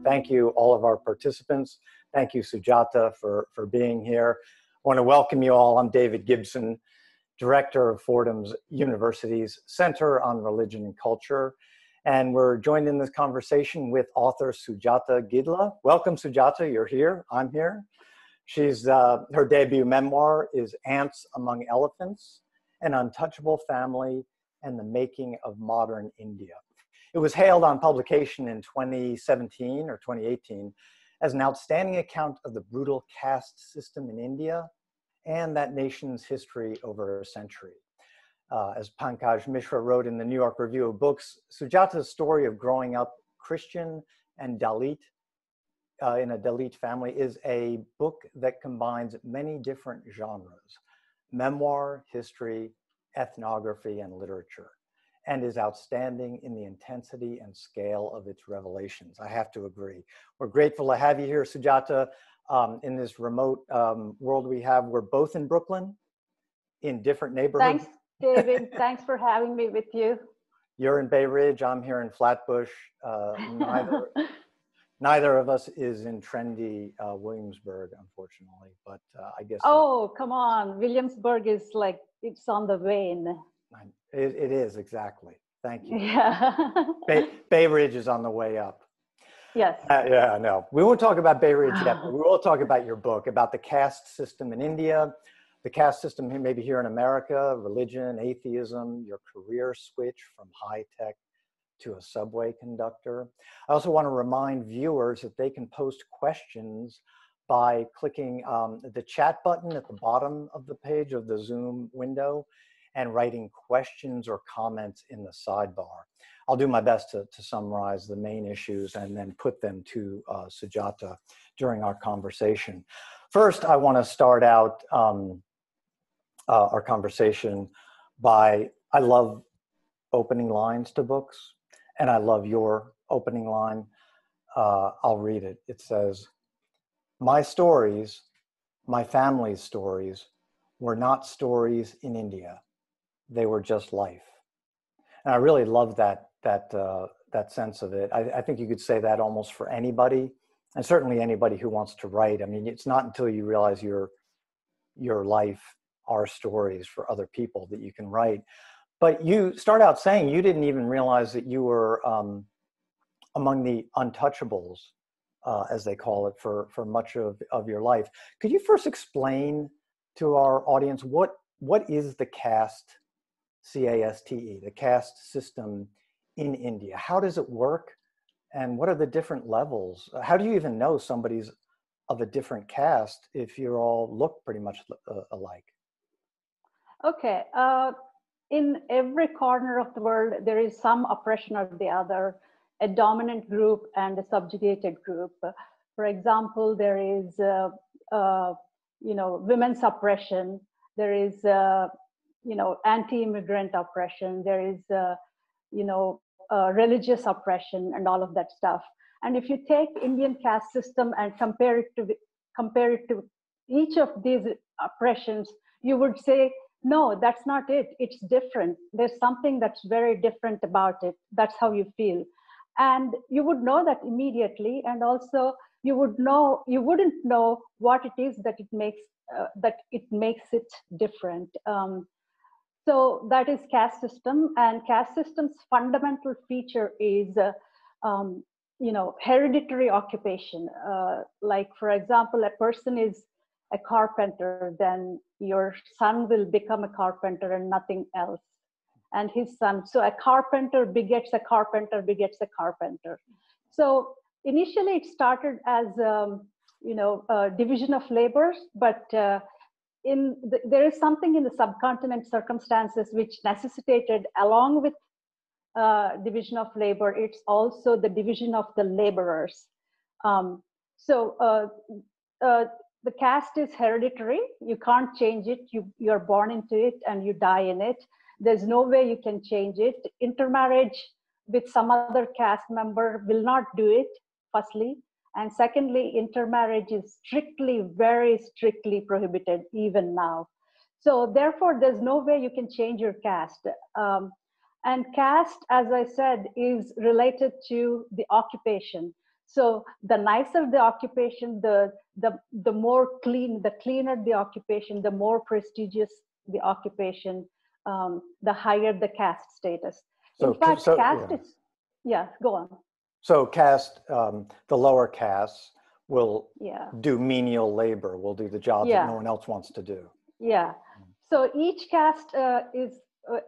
thank you, all of our participants. Thank you, Sujatha, for being here. I want to welcome you all. I'm David Gibson, Director of Fordham University's Center on Religion and Culture. And we're joined in this conversation with author Sujatha Gidla. Welcome, Sujatha. You're here. I'm here. Her debut memoir is Ants Among Elephants, An Untouchable Family and the Making of Modern India. It was hailed on publication in 2017 or 2018 as an outstanding account of the brutal caste system in India and that nation's history over a century. As Pankaj Mishra wrote in the New York Review of Books, Sujatha's story of growing up Christian and Dalit in a Dalit family is a book that combines many different genres: memoir, history, ethnography, and literature, and is outstanding in the intensity and scale of its revelations. I have to agree. We're grateful to have you here, Sujatha, in this remote world we have. We're both in Brooklyn, in different neighborhoods. Thanks, David. Thanks for having me with you. You're in Bay Ridge. I'm here in Flatbush. Neither of us is in trendy Williamsburg, unfortunately, but I guess. Oh, come on. Williamsburg is like, it's on the wane. It is, exactly. Thank you. Yeah. Bay Ridge is on the way up. Yes. Yeah, no. We won't talk about Bay Ridge yet, but we will talk about your book, about the caste system in India, the caste system maybe here in America, religion, atheism, your career switch from high tech to a subway conductor. I also want to remind viewers that they can post questions by clicking the chat button at the bottom of the page of the Zoom window and writing questions or comments in the sidebar. I'll do my best to summarize the main issues and then put them to Sujatha during our conversation. First, I want to start out our conversation by, I love opening lines to books, and I love your opening line. I'll read it. It says, "My stories, my family's stories, were not stories in India. They were just life." And I really love that sense of it. I think you could say that almost for anybody, and certainly anybody who wants to write. I mean, it's not until you realize your life are stories for other people that you can write. But you start out saying you didn't even realize that you were among the untouchables, as they call it, for much of your life. Could you first explain to our audience what is the caste, C-A-S-T-E, the caste system in India? How does it work? And what are the different levels? How do you even know somebody's of a different caste if you all look pretty much alike? Okay. In every corner of the world, there is some oppression or the other, a dominant group and a subjugated group. For example, there is, women's oppression. There is, anti-immigrant oppression. There is, religious oppression and all of that stuff. And if you take Indian caste system and compare it to each of these oppressions, you would say, no, that's not it. It's different. There's something that's very different about it. That's how you feel. And you would know that immediately. And also you wouldn't know what it is that it makes it different. So that is caste system, and caste system's fundamental feature is, hereditary occupation. Like, for example, a person is a carpenter, then your son will become a carpenter and nothing else. And his son, so a carpenter begets a carpenter begets a carpenter. So initially it started as, a division of labors, but there is something in the subcontinent circumstances which necessitated, along with division of labor, it's also the division of the laborers. The caste is hereditary. You can't change it. You're born into it and you die in it. There's no way you can change it. Intermarriage with some other caste member will not do it, firstly. And secondly, intermarriage is very strictly prohibited even now. So therefore, there's no way you can change your caste. And caste, as I said, is related to the occupation. So the nicer the occupation, the more the cleaner the occupation, the more prestigious the occupation, the higher the caste status. So, In fact, caste yeah. is, yeah, go on. So caste, the lower castes will Yeah. do menial labor, will do the jobs that no one else wants to do. Yeah. So each caste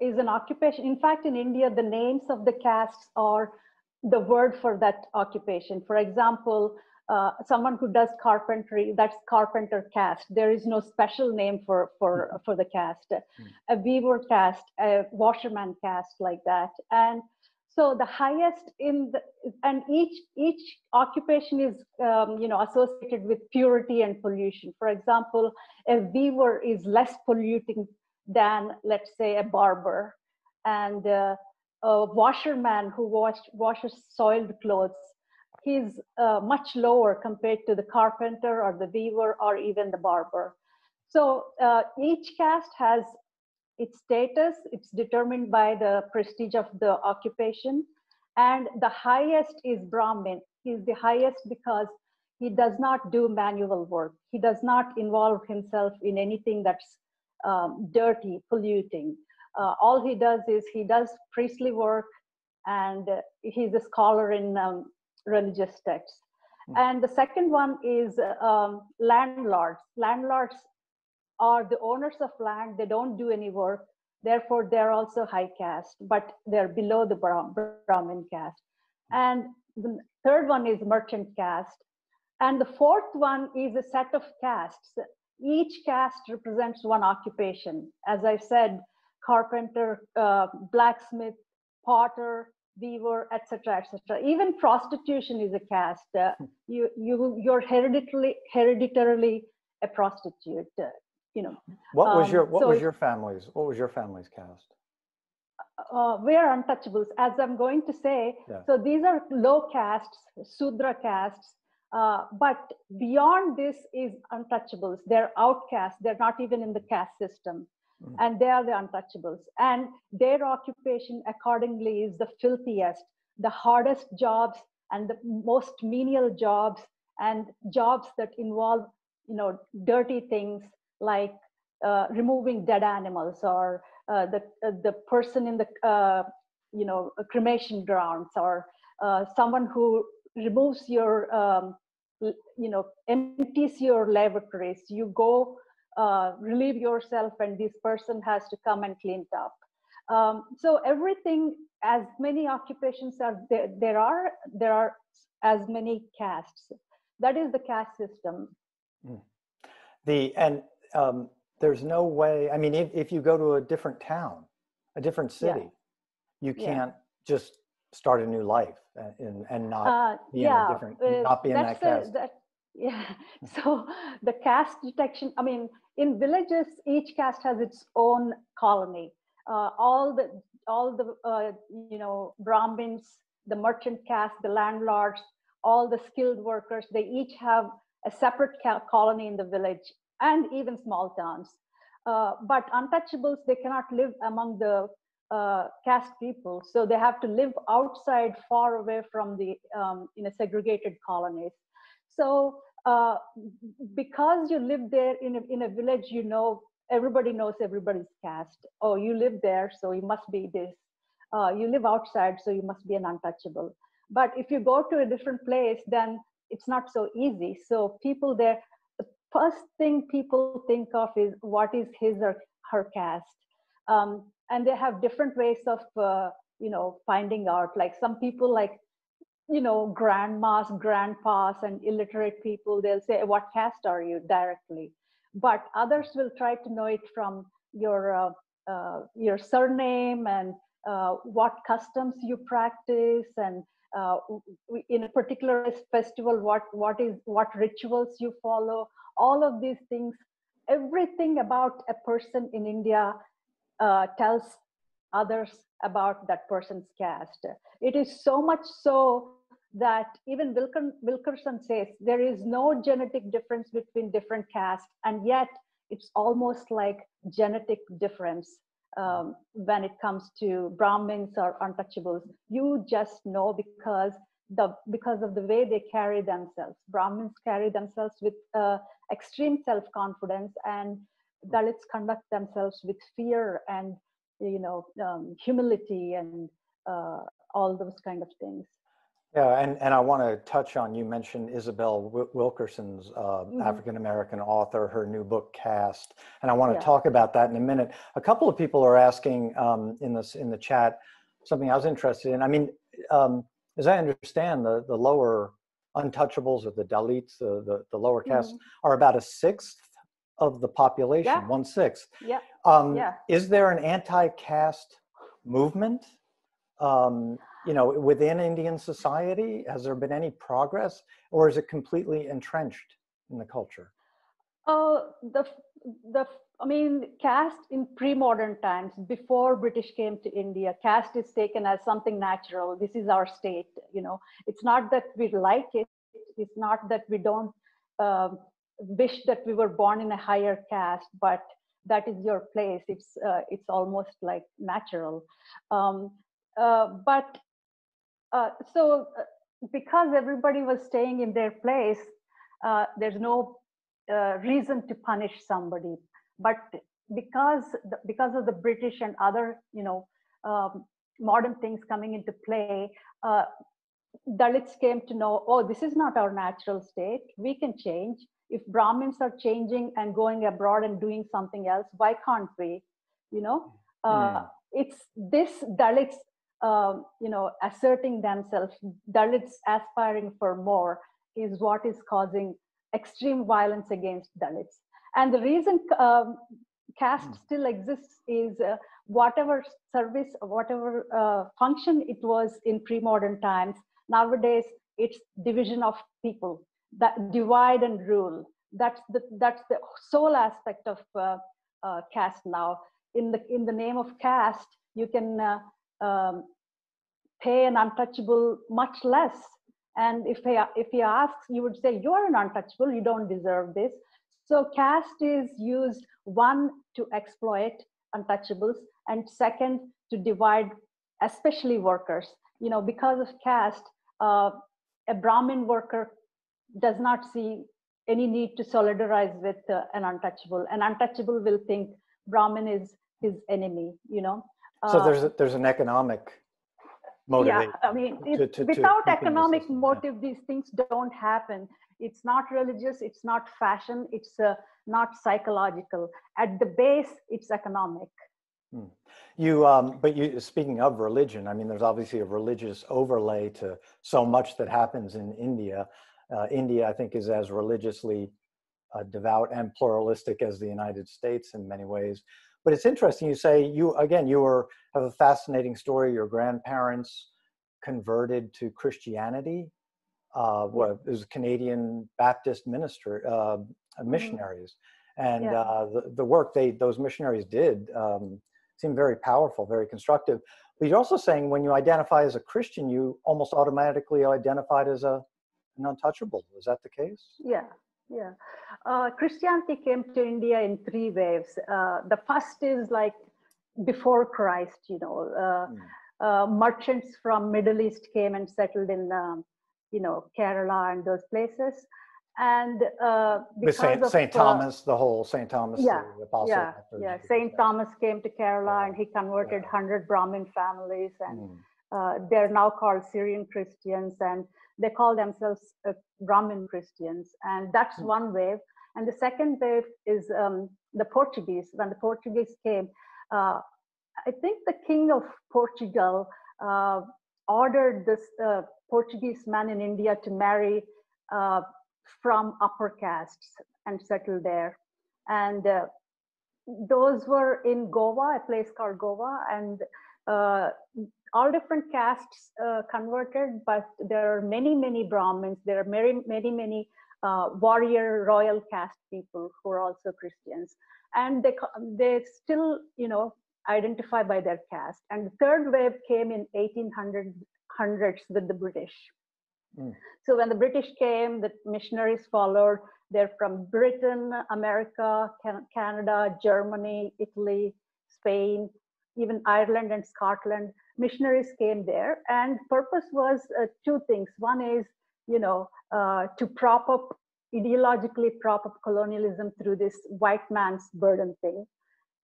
is an occupation. In fact, in India, the names of the castes are the word for that occupation. For example, someone who does carpentry, that's carpenter caste. There is no special name for the caste. A weaver caste, a washerman caste, like that. And so the highest and each occupation is associated with purity and pollution. For example, a weaver is less polluting than, let's say, a barber, and a washerman who washes soiled clothes, he's much lower compared to the carpenter or the weaver or even the barber. So each caste has its status. It's determined by the prestige of the occupation. And the highest is Brahmin. He's the highest because he does not do manual work. He does not involve himself in anything that's dirty, polluting. All he does is he does priestly work, and he's a scholar in religious texts. And the second one is landlords. Landlords are the owners of land. They don't do any work. Therefore, they're also high caste, but they're below the Brahmin caste. And the third one is merchant caste. And the fourth one is a set of castes. Each caste represents one occupation. As I said, carpenter, blacksmith, potter, weaver, etc., etc. Even prostitution is a caste. You're hereditarily a prostitute. What was your family's caste? We're untouchables, as I'm going to say. Yeah. So these are low castes, Sudra castes, but beyond this is untouchables. They're outcasts. They're not even in the caste system, and they are the untouchables. And their occupation accordingly is the filthiest, the hardest jobs, and the most menial jobs, and jobs that involve dirty things like removing dead animals, or the person in the cremation grounds, or someone who removes your empties your lavatories. You go relieve yourself, and this person has to come and clean it up. So everything, as many occupations are there are as many castes. That is the caste system. There's no way, I mean, if you go to a different town, a different city, you can't just start a new life and not be in a different, not be in that caste. So the caste detection, I mean, in villages, each caste has its own colony. All the Brahmins, the merchant caste, the landlords, all the skilled workers, they each have a separate colony in the village, and even small towns. But untouchables, they cannot live among the caste people. So they have to live outside, far away from the in a segregated colonies. So because you live there in a village, everybody knows everybody's caste. Oh, you live there, so you must be this. You live outside, so you must be an untouchable. But if you go to a different place, then it's not so easy. So people there, first thing people think of is what is his or her caste, and they have different ways of finding out. Like some people, like grandmas, grandpas, and illiterate people, they'll say, what caste are you, directly. But others will try to know it from your surname, and what customs you practice, and in a particular festival, what rituals you follow. All of these things, everything about a person in India tells others about that person's caste. It is so much so that even Wilkerson says there is no genetic difference between different castes, and yet it's almost like genetic difference when it comes to Brahmins or untouchables. You just know because because of the way they carry themselves. Brahmins carry themselves with extreme self-confidence, and Dalits conduct themselves with fear and humility and all those kind of things. Yeah, and I want to touch on, you mentioned Isabel Wilkerson's African-American author, her new book, Caste, and I want to talk about that in a minute. A couple of people are asking in the chat something I was interested in. I mean, as I understand, the lower untouchables, or the Dalits, the lower castes, are about a sixth of the population, 1/6. Yeah. Is there an anti-caste movement within Indian society? Has there been any progress, or is it completely entrenched in the culture? Caste in pre-modern times, before British came to India, caste is taken as something natural. This is our state. It's not that we like it. It's not that we don't wish that we were born in a higher caste, but that is your place. It's almost like natural. Because everybody was staying in their place, there's no reason to punish somebody. But because of the British and other modern things coming into play, Dalits came to know, oh, this is not our natural state. We can change. If Brahmins are changing and going abroad and doing something else, why can't we? It's this Dalits asserting themselves, Dalits aspiring for more, is what is causing extreme violence against Dalits. And the reason caste still exists is whatever service, whatever function it was in pre-modern times, nowadays it's division of people, that divide and rule. That's the sole aspect of caste now. In the name of caste, you can pay an untouchable much less. And if he asks, you would say, you're an untouchable, you don't deserve this. So caste is used, one, to exploit untouchables, and second, to divide, especially workers. Because of caste, a Brahmin worker does not see any need to solidarize with an untouchable. An untouchable will think Brahmin is his enemy, So there's an economic motivation. Yeah, without economic motive, these things don't happen. It's not religious, it's not fashion, it's not psychological. At the base, it's economic. But speaking of religion, there's obviously a religious overlay to so much that happens in India. India, I think, is as religiously devout and pluralistic as the United States in many ways. But it's interesting, you say, you have a fascinating story. Your grandparents converted to Christianity. It was Canadian Baptist missionaries. And the work those missionaries did seemed very powerful, very constructive. But you're also saying when you identify as a Christian, you almost automatically identified as an untouchable. Is that the case? Yeah. Christianity came to India in three waves. The first is like before Christ, merchants from Middle East came and settled in, Kerala and those places. And because St. Thomas, the whole St. Thomas, the apostle. St. Thomas came to Kerala and he converted 100 Brahmin families, and they're now called Syrian Christians, and they call themselves Brahmin Christians. And that's one wave. And the second wave is the Portuguese. When the Portuguese came, I think the king of Portugal ordered this Portuguese man in India to marry from upper castes and settle there. And those were in Goa, a place called Goa, and all different castes converted, but there are many Brahmins. There are many warrior royal caste people who are also Christians, and they still identify by their caste. And the third wave came in 1800s with the British. So when the British came, the missionaries followed. They're from Britain, America, Canada, Germany, Italy, Spain, even Ireland and Scotland, missionaries came there, and purpose was two things. One is, to ideologically prop up colonialism through this white man's burden thing.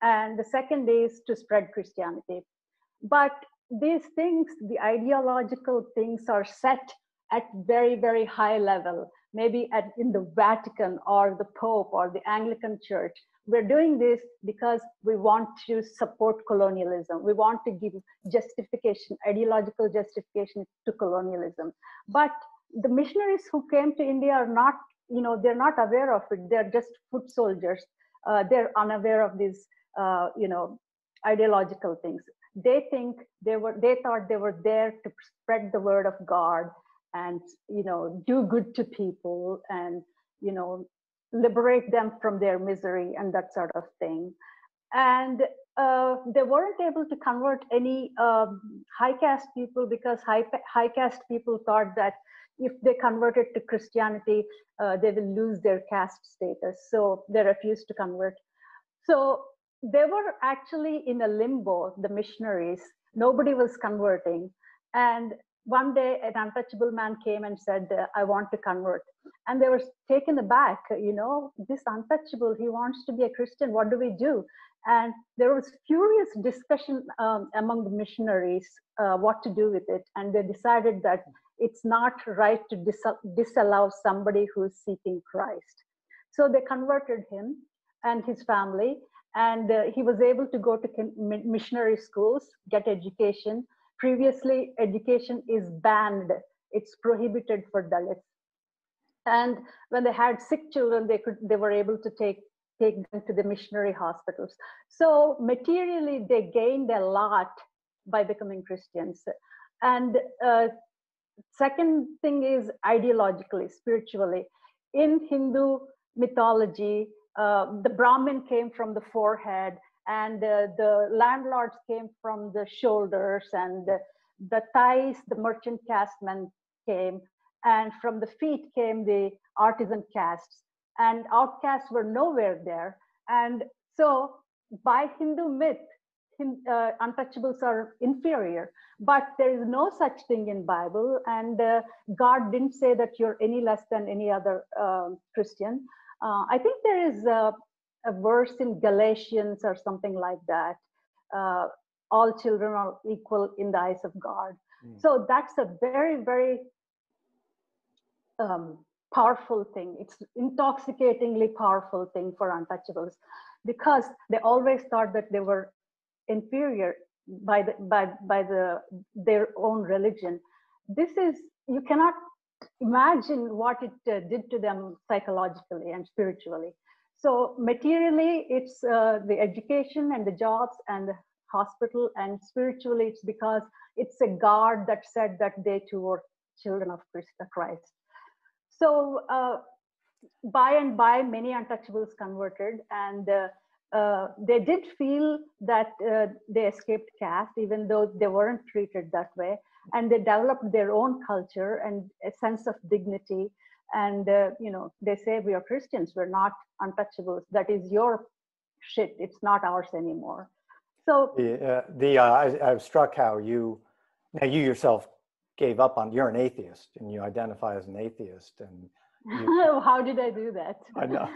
And the second is to spread Christianity. But these things, the ideological things, are set at very, very high level, maybe in the Vatican or the Pope or the Anglican Church. We're doing this because we want to support colonialism. We want to give justification, ideological justification to colonialism. But the missionaries who came to India are not, they're not aware of it. They're just foot soldiers. They're unaware of these, ideological things. They thought they were there to spread the word of God and, do good to people and, liberate them from their misery and that sort of thing. And they weren't able to convert any high caste people, because high caste people thought that if they converted to Christianity, they will lose their caste status. So they refused to convert. So they were actually in a limbo, the missionaries. Nobody was converting. And one day an untouchable man came and said, I want to convert. And they were taken aback, this untouchable, he wants to be a Christian, what do we do? And there was furious discussion among the missionaries what to do with it. And they decided that it's not right to disallow somebody who's seeking Christ. So they converted him and his family, and he was able to go to missionary schools, get education. Previously, education is banned. It's prohibited for Dalits. And when they had sick children, they were able to take them to the missionary hospitals. So materially, they gained a lot by becoming Christians. And second thing is ideologically, spiritually. In Hindu mythology, the Brahmin came from the forehead, and the landlords came from the shoulders, and the thighs, the merchant castemen came, and from the feet came the artisan castes, and outcasts were nowhere there. And so by Hindu myth, untouchables are inferior, but there is no such thing in Bible, and God didn't say that you're any less than any other Christian. I think there is a verse in Galatians or something like that. All children are equal in the eyes of God. So that's a very, very powerful thing. It's intoxicatingly powerful thing for untouchables, because they always thought that they were inferior by their own religion. You cannot imagine what it did to them psychologically and spiritually. So materially, it's the education and the jobs and the hospital, and spiritually, it's because it's a God that said that they too were children of Christ. So by and by, many untouchables converted, and they did feel that they escaped caste, even though they weren't treated that way. And they developed their own culture and a sense of dignity. And, they say, we are Christians, we're not untouchables. That is your shit. It's not ours anymore. So I was struck how you yourself gave up on, you're an atheist and you identify as an atheist. And how did I do that? I know.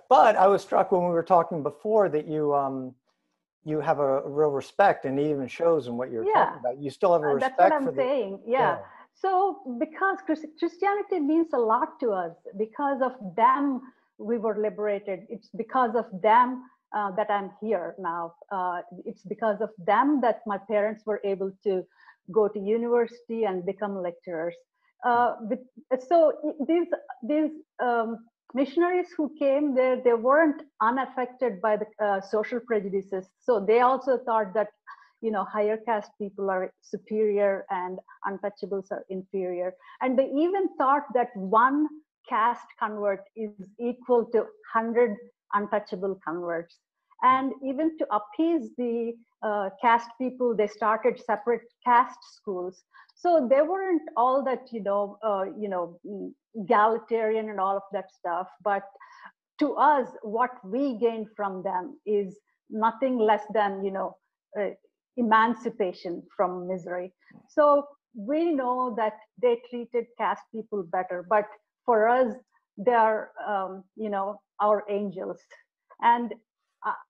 But I was struck when we were talking before that you have a real respect, and it even shows in what you're talking about. You still have a respect for That's what I'm saying. Yeah. So because Christianity means a lot to us, because of them we were liberated. It's because of them that I'm here now. It's because of them that my parents were able to go to university and become lecturers. So these missionaries who came there, they weren't unaffected by the social prejudices. So they also thought that, higher caste people are superior and untouchables are inferior. And they even thought that one caste convert is equal to 100 untouchable converts. And even to appease the caste people, they started separate caste schools. So they weren't all that, egalitarian and all of that stuff. But to us, what we gained from them is nothing less than, emancipation from misery. So we know that they treated caste people better, but for us, they are, our angels. And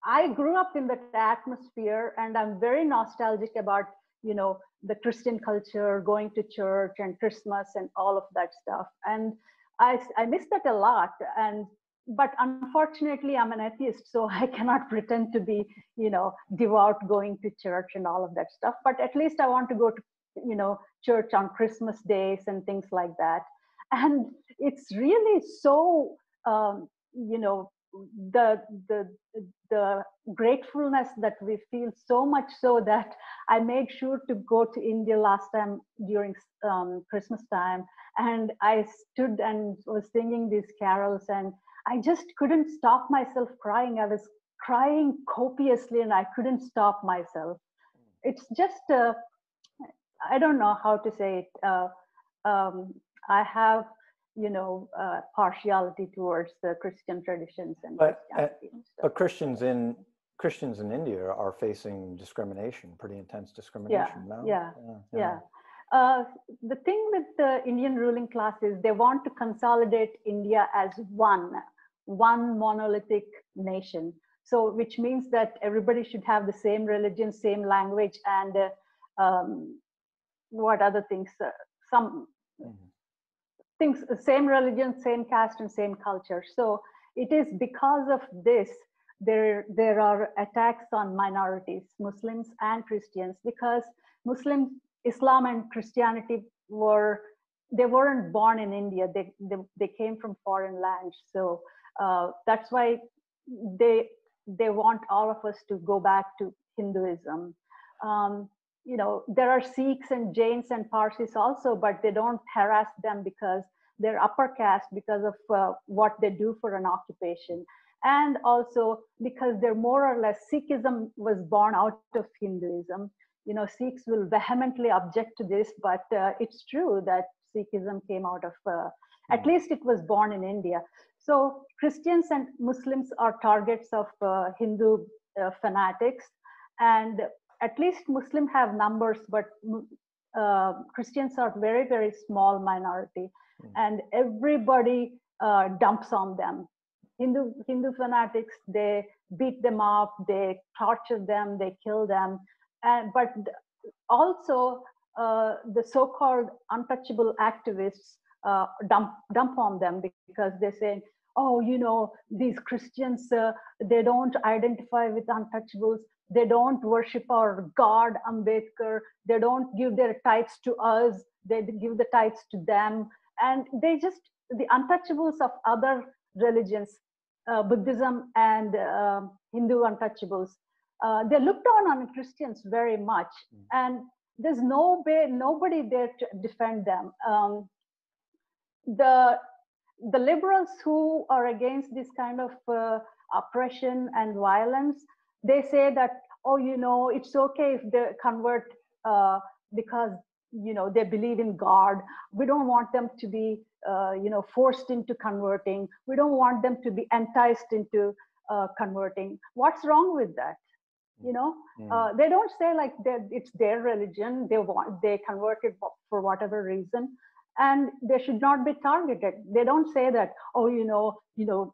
I grew up in that atmosphere, and I'm very nostalgic about, the Christian culture, going to church and Christmas and all of that stuff. And I miss that a lot. But unfortunately, I'm an atheist, so I cannot pretend to be, devout, going to church and all of that stuff. But at least I want to go to, church on Christmas days and things like that. And it's really so, the gratefulness that we feel, so much so that I made sure to go to India last time during Christmas time, and I stood and was singing these carols, and I just couldn't stop myself crying. I was crying copiously, and I couldn't stop myself. It's just I don't know how to say it. I have partiality towards the Christian traditions and Christianity and stuff. But Christians in India are facing discrimination, pretty intense discrimination. Yeah. The thing with the Indian ruling class is they want to consolidate India as one monolithic nation. So, which means that everybody should have the same religion, same language, and what other things? Some things, same religion, same caste, and same culture. So it is because of this there are attacks on minorities, Muslims and Christians, because Islam and Christianity weren't born in India. They came from foreign lands. So that's why they want all of us to go back to Hinduism. There are Sikhs and Jains and Parsis also, but they don't harass them because they're upper caste, because of what they do for an occupation. And also because they're more or less, Sikhism was born out of Hinduism. Sikhs will vehemently object to this, but it's true that Sikhism came out of, at least it was born in India. So Christians and Muslims are targets of Hindu fanatics, and at least Muslims have numbers, but Christians are very, very small minority, and everybody dumps on them. Hindu fanatics, they beat them up, they torture them, they kill them, but also the so-called untouchable activists dump on them, because they say, oh, these Christians, they don't identify with untouchables. They don't worship our God, Ambedkar. They don't give their tithes to us. They give the tithes to them. And the untouchables of other religions, Buddhism and Hindu untouchables, they look down on Christians very much. And there's nobody there to defend them. The liberals who are against this kind of oppression and violence, they say that, it's okay if they convert because, they believe in God. We don't want them to be, forced into converting. We don't want them to be enticed into converting. What's wrong with that? They don't say like it's their religion. They converted for whatever reason, and they should not be targeted. They don't say that,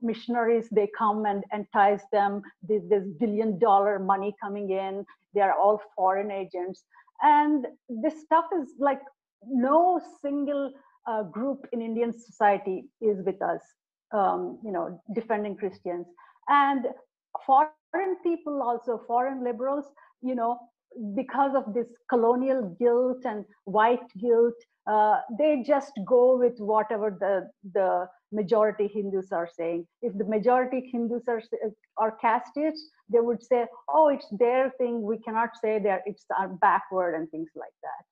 missionaries, they come and entice them. There's $1 billion money coming in. They are all foreign agents. And this stuff is like no single group in Indian society is with us, defending Christians. And foreign people also, foreign liberals, because of this colonial guilt and white guilt, they just go with whatever the majority Hindus are saying. If the majority Hindus are castists, they would say, oh, it's their thing. We cannot say that it's backward and things like that.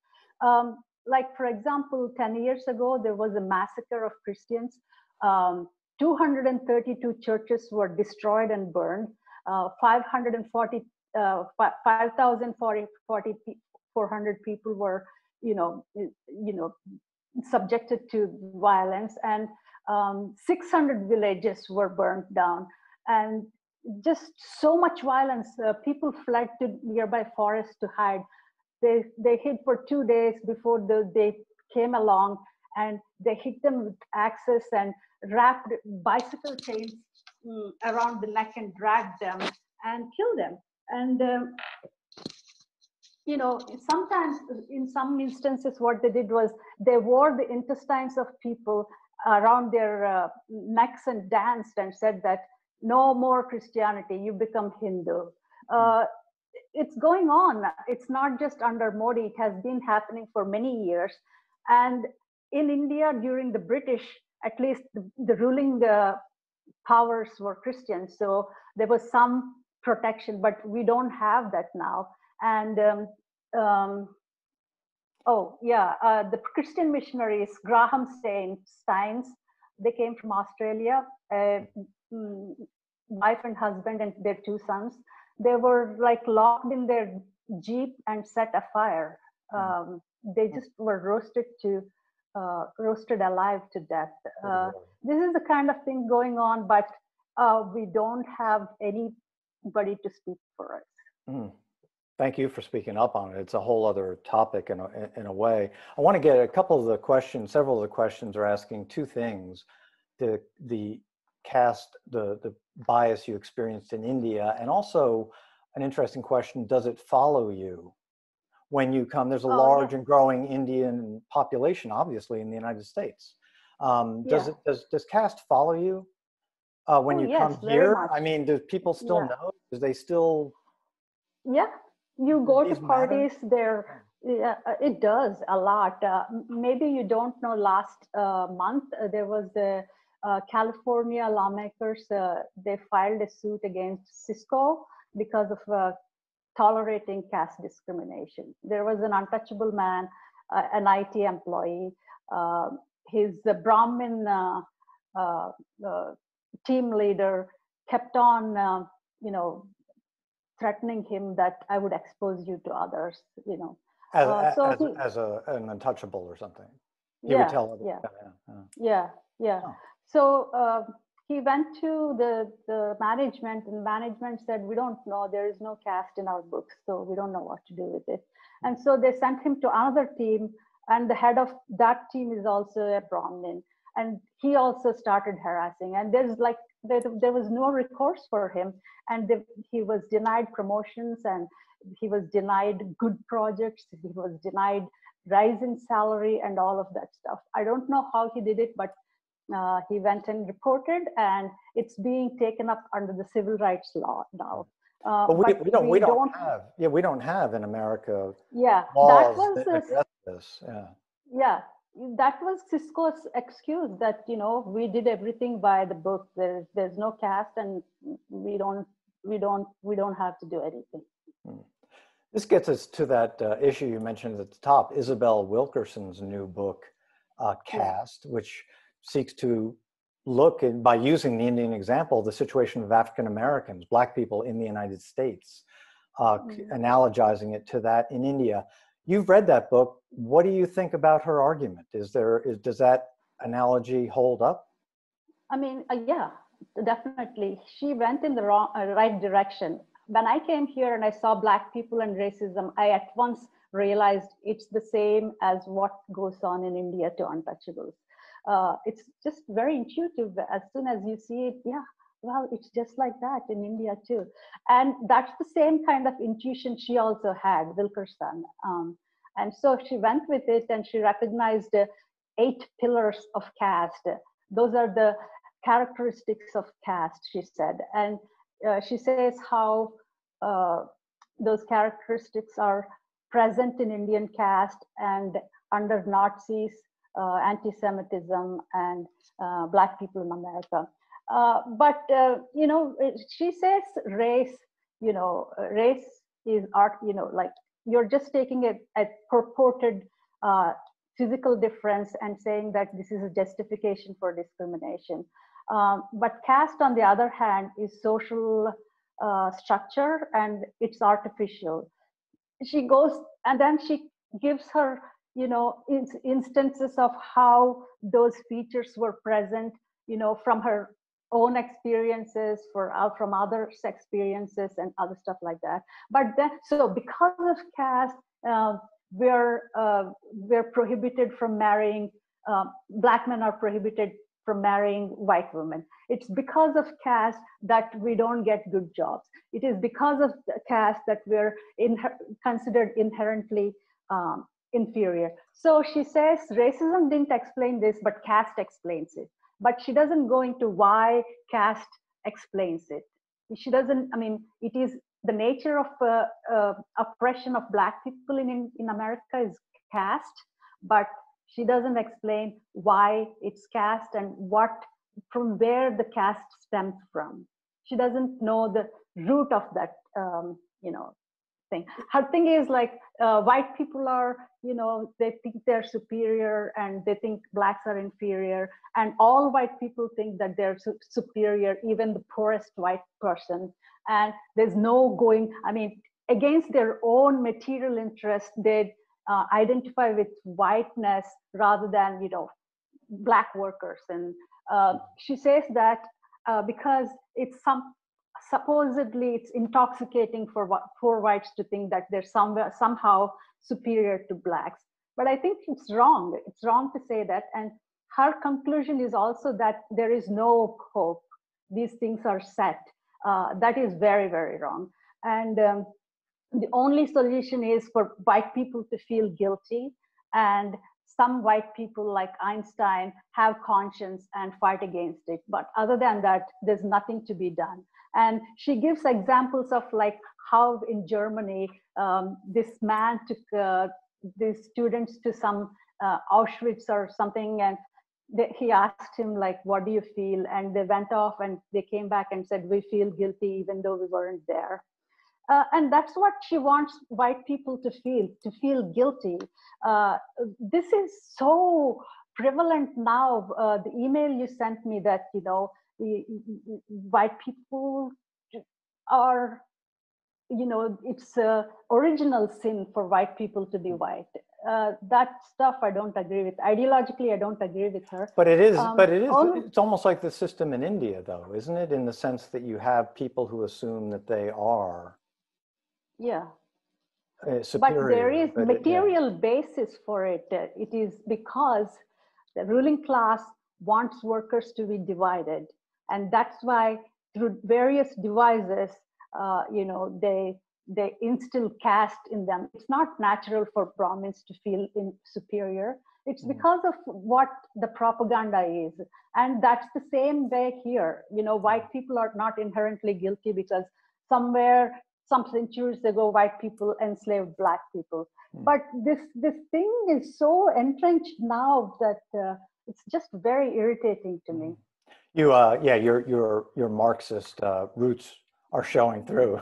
Like, for example, 10 years ago, there was a massacre of Christians. 232 churches were destroyed and burned. 5,400 people were, subjected to violence, and 600 villages were burnt down. And just so much violence. People fled to nearby forests to hide. They hid for 2 days before they came along, and they hit them with axes and wrapped bicycle chains around the neck and dragged them and killed them. And sometimes in some instances, what they did was they wore the intestines of people around their necks and danced and said that no more Christianity, you become Hindu. It's going on. It's not just under Modi. It has been happening for many years. And in India, during the British, at least the ruling powers were Christians. So there was some protection, but we don't have that now. And the Christian missionaries, Graham Steins, they came from Australia, wife and husband and their 2 sons. They were like locked in their Jeep and set afire. They just were roasted alive to death. This is the kind of thing going on, but we don't have anybody to speak for us. Thank you for speaking up on it. It's a whole other topic in a way. I want to get several of the questions are asking 2 things. The caste, the bias you experienced in India, and also an interesting question, does it follow you when you come? There's a large and growing Indian population, obviously, in the United States. Does caste follow you when you come here? Much. I mean, do people still know? Do they still? Yeah, you go to parties there. Yeah, it does a lot. Maybe you don't know, last month there was the California lawmakers, they filed a suit against Cisco because of tolerating caste discrimination. There was an untouchable man, an IT employee. His Brahmin team leader kept on, threatening him that I would expose you to others, As an untouchable or something. He would tell others. Yeah. Oh. So he went to the management, and management said, we don't know, there is no caste in our books, so we don't know what to do with it. And so they sent him to another team, and the head of that team is also a Brahmin. And he also started harassing, and there was no recourse for him. And he was denied promotions, and he was denied good projects. He was denied rise in salary and all of that stuff. I don't know how he did it, but he went and reported, and it's being taken up under the civil rights law now. But we don't have in America. Yeah, laws that was that address this. Yeah, that was Cisco's excuse that we did everything by the book. There's no caste, and we don't have to do anything. This gets us to that issue you mentioned at the top, Isabel Wilkerson's new book, Caste, which seeks to look at, by using the Indian example, the situation of African Americans, Black people in the United States, analogizing it to that in India. You've read that book. What do you think about her argument? Does that analogy hold up? I mean, yeah, definitely. She went in the right direction. When I came here and I saw Black people and racism, I at once realized it's the same as what goes on in India to untouchables. It's just very intuitive. As soon as you see it, well, it's just like that in India too. And that's the same kind of intuition she also had, Wilkerson. And so she went with it, and she recognized 8 pillars of caste. Those are the characteristics of caste, she said. And she says how those characteristics are present in Indian caste and under Nazis, anti-Semitism, and Black people in America. But she says race, race is art, like you're just taking a purported physical difference and saying that this is a justification for discrimination. But caste, on the other hand, is social structure, and it's artificial. She goes, and then she gives her instances of how those features were present, from her own experiences, from others' experiences, and other stuff like that. But then, so because of caste, we're prohibited from marrying. Black men are prohibited from marrying white women. It's because of caste that we don't get good jobs. It is because of caste that we're considered inherently inferior. So she says racism didn't explain this, but caste explains it. But she doesn't go into why caste explains it. She doesn't, I mean, it is the nature of oppression of Black people in America is caste, but she doesn't explain why it's caste and from where the caste stems from. She doesn't know the root of that, thing. Her thing is like white people are, they think they're superior and they think Blacks are inferior, and all white people think that they're superior, even the poorest white person. And there's no going, I mean, against their own material interest, they identify with whiteness rather than, Black workers. And she says that because it's supposedly it's intoxicating for whites to think that they're somehow superior to Blacks. But I think it's wrong. It's wrong to say that. And her conclusion is also that there is no hope. These things are set. That is very, very wrong. And the only solution is for white people to feel guilty, and some white people like Einstein have conscience and fight against it. But other than that, there's nothing to be done. And she gives examples of like how in Germany, this man took these students to some Auschwitz or something, and he asked him like, what do you feel? And they went off and they came back and said, we feel guilty even though we weren't there. And that's what she wants white people to feel guilty. This is so prevalent now. The email you sent me that, white people are, it's original sin for white people to be white. That stuff I don't agree with. Ideologically, I don't agree with her. But it is, it's almost like the system in India though, isn't it? In the sense that you have people who assume that they are superior. But there is material basis for it. It is because the ruling class wants workers to be divided. And that's why through various devices, they instill caste in them. It's not natural for Brahmins to feel superior. It's because of what the propaganda is. And that's the same way here. White people are not inherently guilty because somewhere, some centuries ago, white people enslaved Black people. But this thing is so entrenched now that it's just very irritating to me. Your Marxist roots are showing through.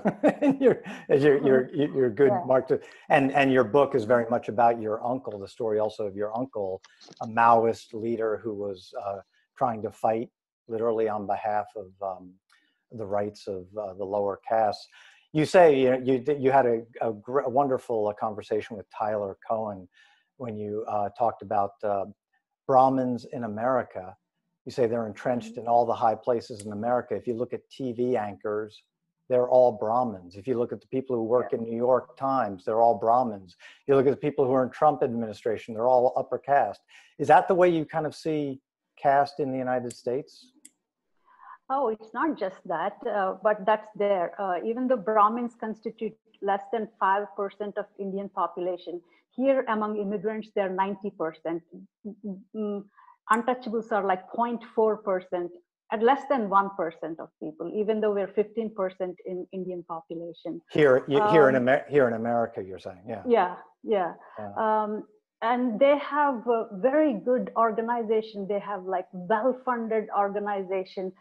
You're good Marxist, and your book is very much about your uncle. The story also of your uncle, a Maoist leader who was trying to fight literally on behalf of the rights of the lower castes. You say you had a wonderful conversation with Tyler Cohen when you talked about Brahmins in America. You say they're entrenched in all the high places in America. If you look at TV anchors, they're all Brahmins. If you look at the people who work in New York Times, they're all Brahmins. If you look at the people who are in Trump administration, they're all upper caste. Is that the way you kind of see caste in the United States? Oh, it's not just that, but that's there. Even though Brahmins constitute less than 5% of Indian population, here among immigrants, they're 90%. Untouchables are like 0.4%, at less than 1% of people, even though we're 15% in Indian population. Here in America, you're saying, Yeah. And they have a very good organization. They have like well-funded organization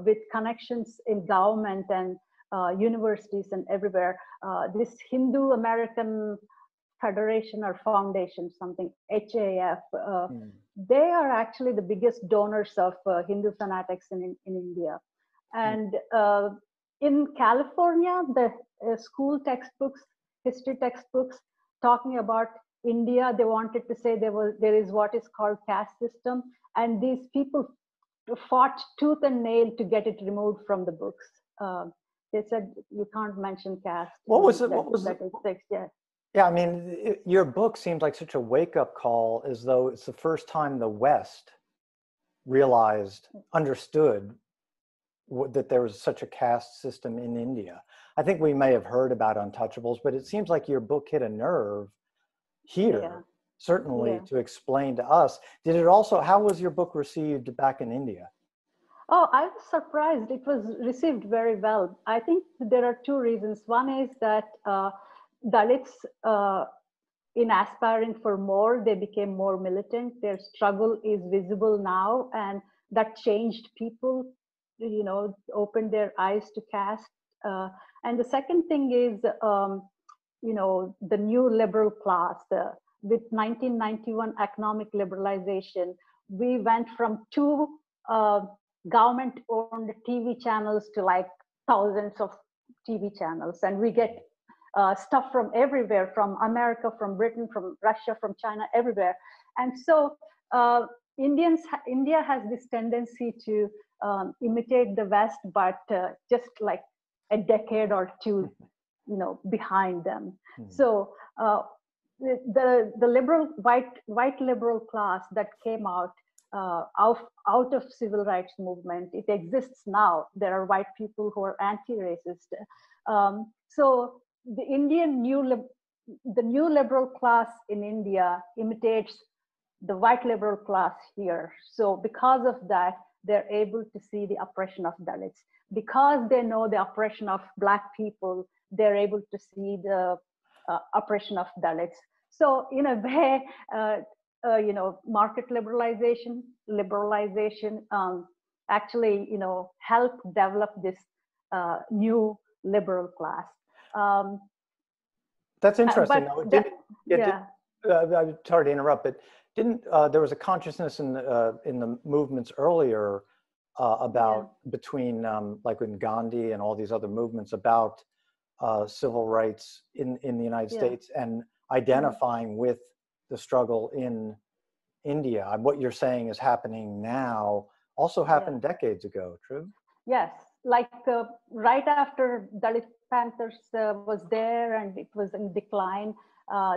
with connections in government and universities and everywhere. This Hindu American Federation or Foundation, something, HAF, they are actually the biggest donors of Hindu fanatics in India. And in California, the school textbooks, history textbooks, talking about India, they wanted to say there is what is called caste system, and these people fought tooth and nail to get it removed from the books. They said you can't mention caste. What was it? What was that is text? Yeah. Yeah, I mean, your book seems like such a wake-up call, as though it's the first time the West realized, understood that there was such a caste system in India. I think we may have heard about Untouchables, but it seems like your book hit a nerve here, certainly, to explain to us. Did it also, how was your book received back in India? Oh, I was surprised. It was received very well. I think there are two reasons. One is that Dalits, in aspiring for more, they became more militant. Their struggle is visible now, and that changed people, you know, opened their eyes to caste. And the second thing is, you know, the new liberal class. With 1991 economic liberalization, we went from two government-owned TV channels to like thousands of TV channels, and we get stuff from everywhere, from America, from Britain, from Russia, from China, everywhere. And so India has this tendency to imitate the West, but just like a decade or two, you know, behind them. So the liberal white liberal class that came out of civil rights movement, it exists now. There are white people who are anti-racist. So the new liberal class in India imitates the white liberal class here. So because of that, they're able to see the oppression of Dalits. Because they know the oppression of Black people, they're able to see the oppression of Dalits. So in a way, you know, market liberalization actually, you know, helped develop this new liberal class. That's interesting. I'm sorry to interrupt, but didn't there was a consciousness in the movements earlier about between like in Gandhi and all these other movements about civil rights in the United States and identifying with the struggle in India. What you're saying is happening now also happened decades ago, true? Yes, like right after Dalit Panthers was there and it was in decline,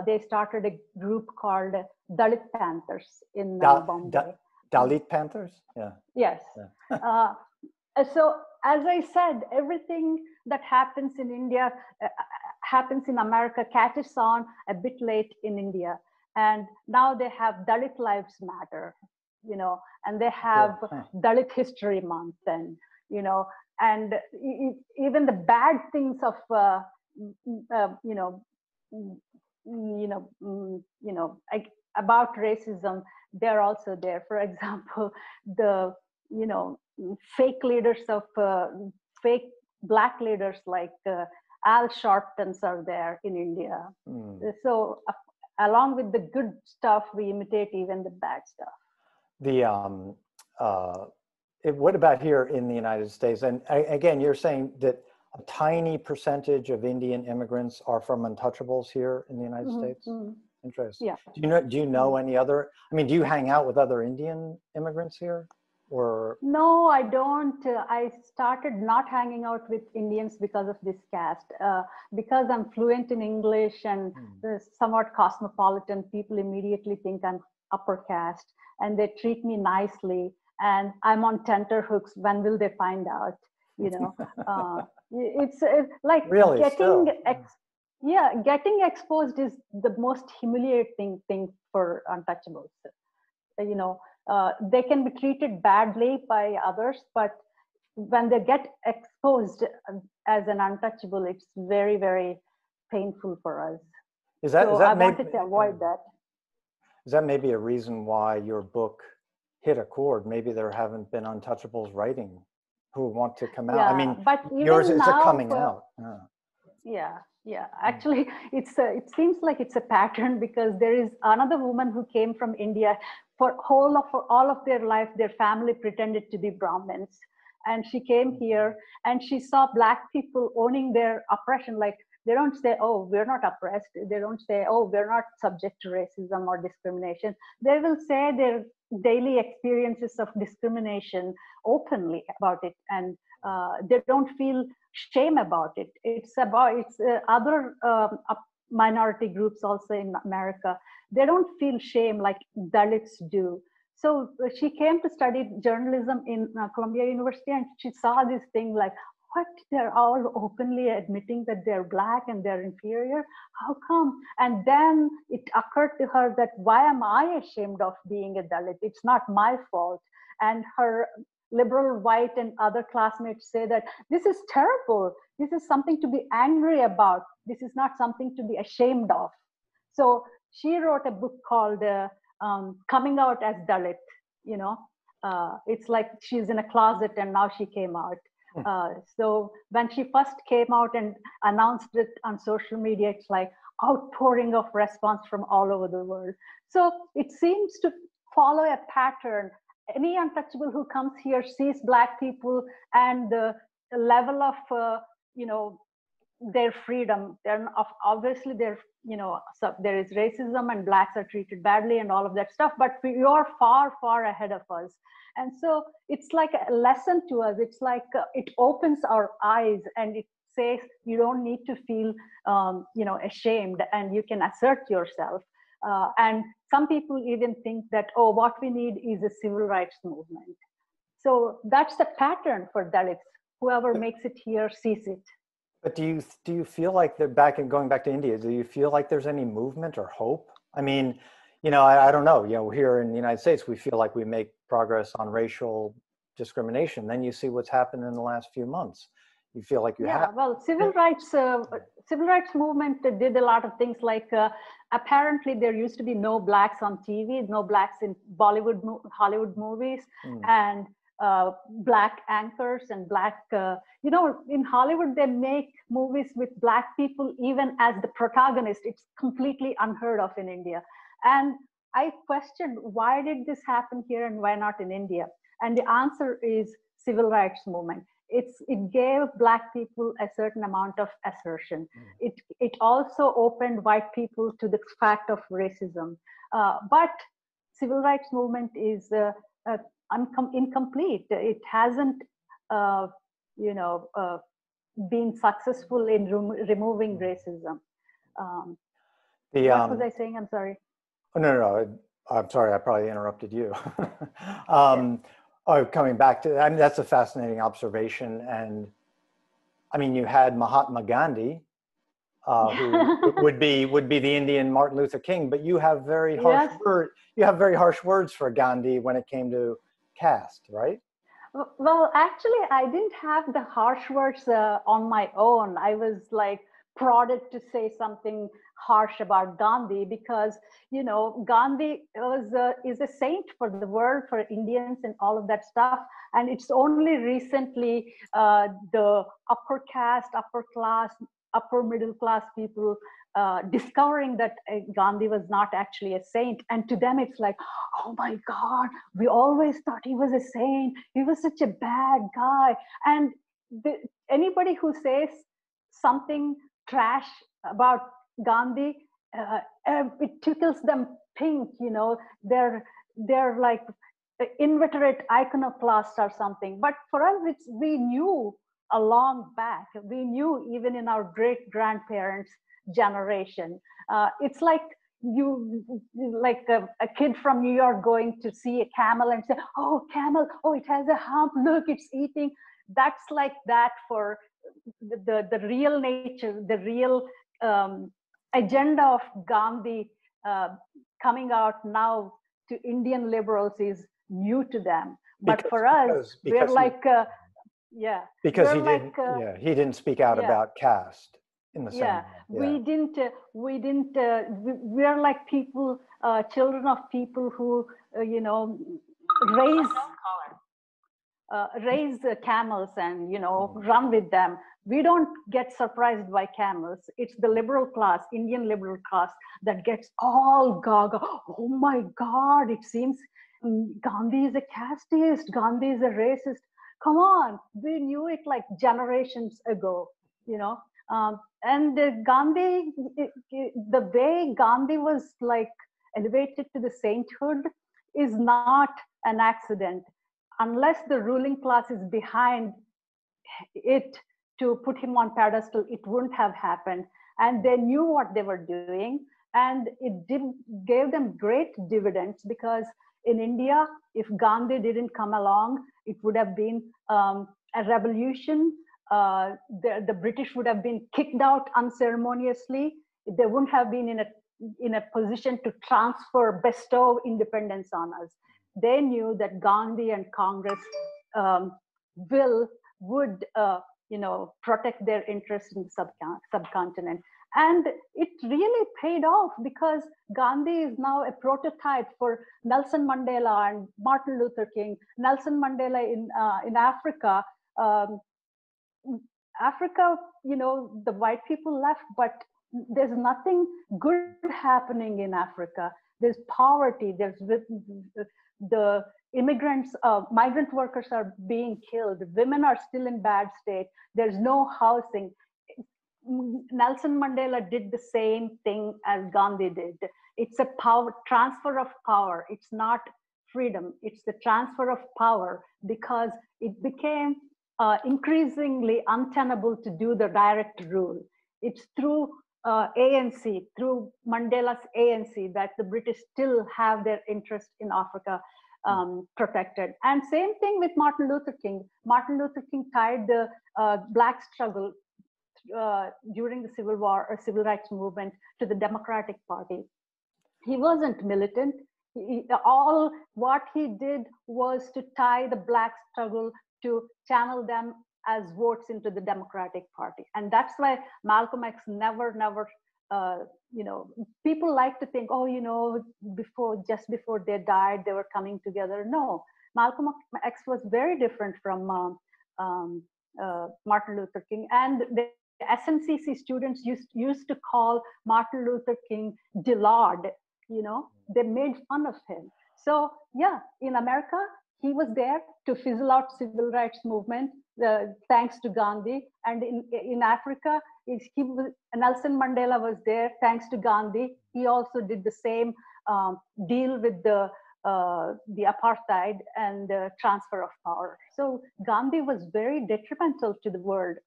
they started a group called Dalit Panthers in Bombay. Dalit Panthers? Yeah. Yes. Yeah. So as I said, everything that happens in India happens in America, catches on a bit late in India. And now they have Dalit Lives Matter, you know, and they have Dalit History Month, and, you know, and even the bad things of, about racism, they're also there. For example, the, you know, fake leaders of fake Black leaders like Al Sharptons are there in India. So along with the good stuff, we imitate even the bad stuff. What about here in the United States? And again, you're saying that a tiny percentage of Indian immigrants are from Untouchables here in the United States? Interesting. Yeah. Do you know any other, I mean, do you hang out with other Indian immigrants here? Or? No, I don't. I started not hanging out with Indians because of this caste. Because I'm fluent in English and somewhat cosmopolitan, people immediately think I'm upper caste and they treat me nicely. And I'm on tenterhooks. When will they find out? You know, it's like really getting exposed is the most humiliating thing for Untouchables. You know, they can be treated badly by others, but when they get exposed as an untouchable, it's very, very painful for us. I wanted to avoid that. Is that maybe a reason why your book hit a chord? Maybe there haven't been Untouchables writing who want to come out. I mean, but yours is a coming out. Yeah. Actually, it seems like it's a pattern, because there is another woman who came from India. For all of their life, their family pretended to be Brahmins, And she came here and she saw Black people owning their oppression. Like, they don't say, oh, we're not oppressed. They don't say, oh, we're not subject to racism or discrimination. They will say their daily experiences of discrimination openly about it. And they don't feel shame about it. It's other minority groups also in America. They don't feel shame like Dalits do. So she came to study journalism in Columbia University, and she saw this thing like, what, they're all openly admitting that they're Black and they're inferior? How come? And then it occurred to her that, why am I ashamed of being a Dalit? It's not my fault. And her liberal white and other classmates say that this is terrible. This is something to be angry about. This is not something to be ashamed of. So she wrote a book called Coming Out as Dalit. You know, it's like she's in a closet and now she came out. So when she first came out and announced it on social media, it's like outpouring of response from all over the world. So it seems to follow a pattern. Any untouchable who comes here sees Black people and the level of, you know, their freedom. Obviously, so there is racism and Blacks are treated badly and all of that stuff, but you're far, far ahead of us. And so it's like a lesson to us. It's like it opens our eyes and it says you don't need to feel, ashamed, and you can assert yourself. And some people even think that, oh, what we need is a civil rights movement. So that's the pattern for Dalits. Whoever makes it here sees it. But do you feel like they're going back to India, do you feel like there's any movement or hope? I mean, I don't know, here in the United States, we feel like we make progress on racial discrimination. Then you see what's happened in the last few months. You feel like you have. Well, civil rights movement did a lot of things, like apparently there used to be no Blacks on TV, no Blacks in Hollywood movies, and Black anchors and Black, in Hollywood, they make movies with Black people even as the protagonist. It's completely unheard of in India. And I questioned, why did this happen here and why not in India? And the answer is civil rights movement. It gave Black people a certain amount of assertion. It also opened white people to the fact of racism. But civil rights movement is incomplete. It hasn't, been successful in removing racism. What was I saying? I'm sorry. Oh, no. I'm sorry. I probably interrupted you. Coming back to, that's a fascinating observation. And I mean, you had Mahatma Gandhi, who would be the Indian Martin Luther King, but you have very harsh words for Gandhi when it came to caste, right? Well, actually, I didn't have the harsh words on my own. I was like prodded to say something harsh about Gandhi because, Gandhi is a saint for the world, for Indians and all of that stuff. And it's only recently the upper caste, upper class, upper middle class people discovering that Gandhi was not actually a saint. And to them, it's like, oh my God, we always thought he was a saint. He was such a bad guy. And anybody who says something trash about Gandhi, it tickles them pink, they're like inveterate iconoclasts or something. But for us, we knew a long back. We knew even in our great-grandparents' generation. It's like a kid from New York going to see a camel and say, oh, camel, oh, it has a hump, look, it's eating. That's like that for the real nature, the real agenda of Gandhi coming out now to Indian liberals is new to them. But for us, we're like, because he didn't speak out about caste in the same way. We are like people, children of people who, raise camels and, run with them. We don't get surprised by camels. It's the liberal class, Indian liberal class, that gets all gaga. Oh my God, it seems Gandhi is a casteist, Gandhi is a racist. come on, we knew it like generations ago, you know. And Gandhi, the way Gandhi was like elevated to the sainthood is not an accident. Unless the ruling class is behind it to put him on pedestal, it wouldn't have happened. And they knew what they were doing, and gave them great dividends, because in India, if Gandhi didn't come along, it would have been a revolution. The British would have been kicked out unceremoniously. They wouldn't have been in a position to bestow independence on us. They knew that Gandhi and Congress would protect their interests in the subcontinent. And it really paid off, because Gandhi is now a prototype for Nelson Mandela and Martin Luther King. Nelson Mandela in Africa, the white people left, but there's nothing good happening in Africa. There's poverty. There's the immigrants, migrant workers are being killed. Women are still in bad state. There's no housing. Nelson Mandela did the same thing as Gandhi did. It's a transfer of power. It's not freedom. It's the transfer of power, because it became increasingly untenable to do the direct rule. It's through ANC, through Mandela's ANC, that the British still have their interest in Africa protected. And same thing with Martin Luther King. Martin Luther King tied the Black struggle during the Civil War or Civil Rights Movement to the Democratic Party. He wasn't militant. All what he did was to tie the Black struggle to channel them as votes into the Democratic Party. And that's why Malcolm X never, people like to think, just before they died, they were coming together. No, Malcolm X was very different from Martin Luther King. And the SMCC students used to call Martin Luther King Dillard, they made fun of him. So yeah, in America, he was there to fizzle out civil rights movement, thanks to Gandhi. And in Africa, Nelson Mandela was there thanks to Gandhi. He also did the same deal with the apartheid and the transfer of power. So Gandhi was very detrimental to the world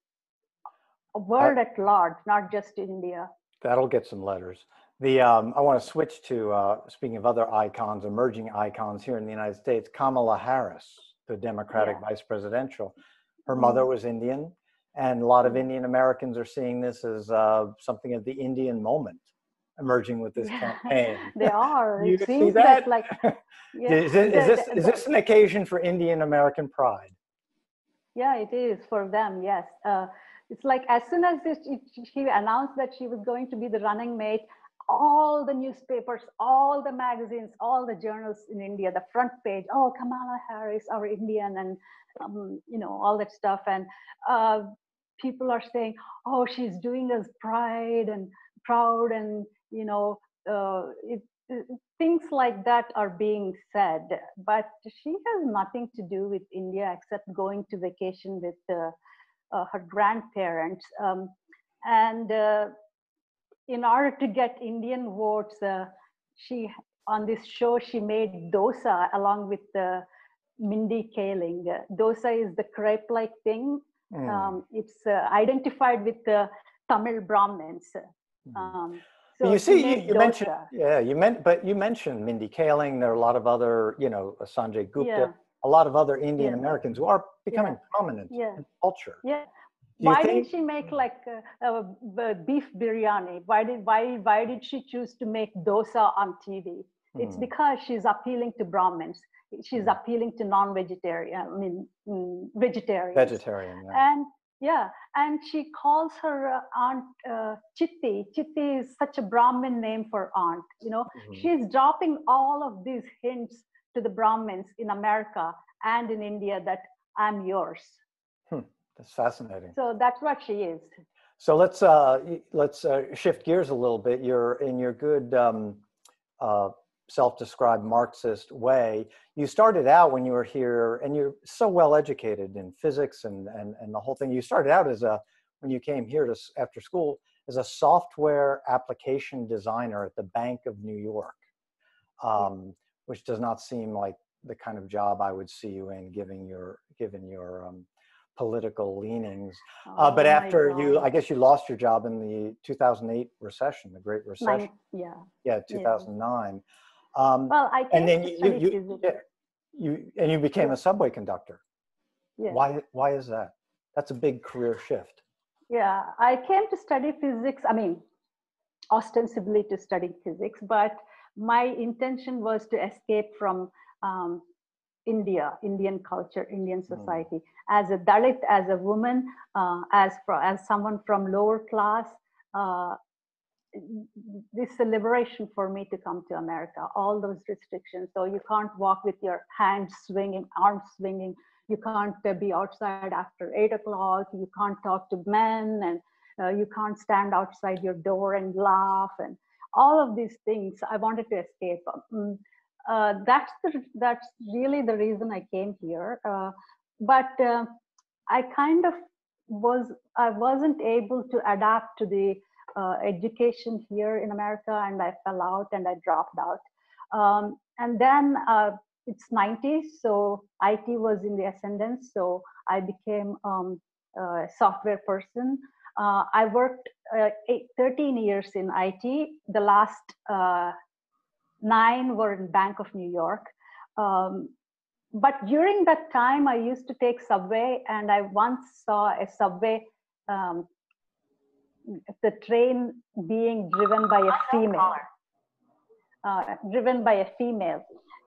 at large, not just India. That'll get some letters. I want to switch to, speaking of other icons, emerging icons here in the United States, Kamala Harris, the Democratic vice presidential. Her mother was Indian, and a lot of Indian Americans are seeing this as something of the Indian moment emerging with this campaign. They are. You see that? Is this an occasion for Indian American pride? Yeah, it is for them, yes. It's like as soon as she announced that she was going to be the running mate, all the newspapers, all the magazines, all the journals in India, the front page, Kamala Harris, our Indian, and all that stuff. And people are saying, she's doing us proud, and things like that are being said. But she has nothing to do with India except going to vacation with her grandparents. In order to get Indian votes, on this show, she made dosa along with Mindy Kaling. Dosa is the crepe-like thing. It's identified with the Tamil Brahmins. So you see, you mentioned Mindy Kaling. There are a lot of other, Sanjay Gupta, a lot of other Indian Americans who are becoming prominent in culture. Yeah. Why didn't she make like a beef biryani? Why did she choose to make dosa on TV? It's because she's appealing to Brahmins. She's appealing to vegetarians. And she calls her aunt Chitti. Chitti is such a Brahmin name for aunt. She's dropping all of these hints to the Brahmins in America and in India that I'm yours. That's fascinating. So that's what she is. So let's shift gears a little bit. You're in your good self-described Marxist way. You started out when you were here, and you're so well educated in physics and the whole thing. You started out when you came here after school, as a software application designer at the Bank of New York, which does not seem like the kind of job I would see you in, given your political leanings. But after I guess you lost your job in the 2008 recession, the Great Recession. Yeah, 2009. Well, I came and then you became a subway conductor. Yeah. Why is that? That's a big career shift. Yeah, I came to study physics. I mean, ostensibly to study physics, but my intention was to escape from Indian culture, Indian society. As a Dalit, as a woman, as someone from lower class, this is a liberation for me to come to America. All those restrictions. So you can't walk with your hands swinging, arms swinging. You can't be outside after 8 o'clock. You can't talk to men, and you can't stand outside your door and laugh, and all of these things. I wanted to escape. That's really the reason I came here. But I kind of wasn't able to adapt to the education here in America, and I fell out and I dropped out. And then it's 90s, so IT was in the ascendance, so I became a software person. I worked 13 years in IT. The last 9 were in Bank of New York. But during that time, I used to take subway, and I once saw a subway, the train being driven by a female.